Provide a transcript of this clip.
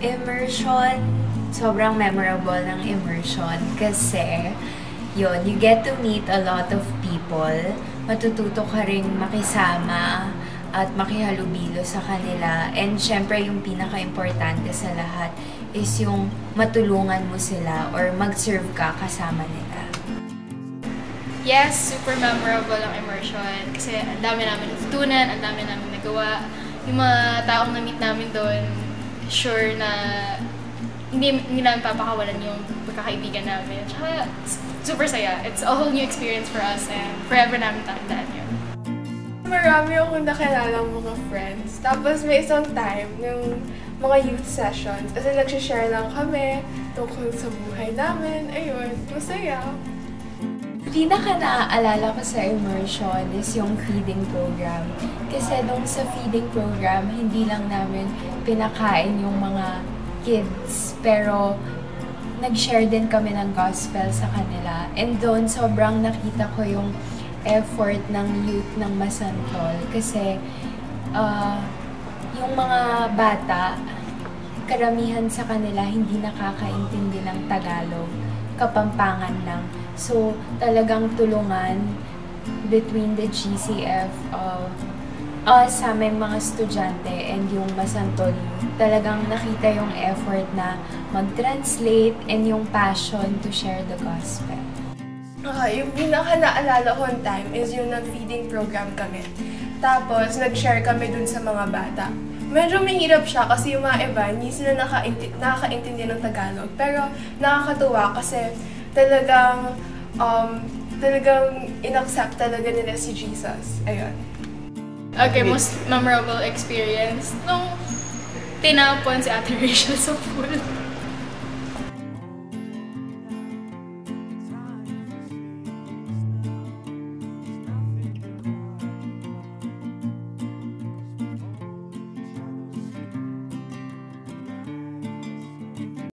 Immersion, sobrang memorable ng immersion kasi yun, you get to meet a lot of people, matututo ka ring makisama at makihalubilo sa kanila. And syempre, yung pinaka-importante sa lahat is yung matulungan mo sila or mag-serve ka kasama nila. Yes, super memorable ang immersion kasi ang dami namin natutunan, ang dami namin nagawa. Yung mga taong na-meet namin doon, sure na hindi namin papakawalan yung pagkakaibigan namin. Tsaka super saya. It's a whole new experience for us and forever namin tatandaan yun. Marami akong nakilalang mga friends. Tapos may isang time, yung mga youth sessions, kasi nag-share lang kami tungkol sa buhay namin. Ayun, masaya. Pinaka-naaalala ko sa immersion is yung feeding program. Kasi nung sa feeding program, hindi lang namin pinakain yung mga kids, pero nag-share din kami ng gospel sa kanila. And doon, sobrang nakita ko yung effort ng youth ng Masantol. Kasi yung mga bata, karamihan sa kanila hindi nakakaintindi ng Tagalog, Kapampangan lang. So, talagang tulungan between the GCF, us, aming mga estudyante, and yung Masantol youth. Talagang nakita yung effort na mag-translate and yung passion to share the gospel. Yung pinaka-naalala kong time is yung nag-feeding program kami. Tapos, nag-share kami dun sa mga bata. Medyo mahirap siya kasi yung mga iba, hindi sila nakakaintindi ng Tagalog. Pero nakakatuwa kasi talagang in-accept talaga nila si Jesus. Ayun. Okay, most memorable experience nung tinapon si Ate Rachel sa pool.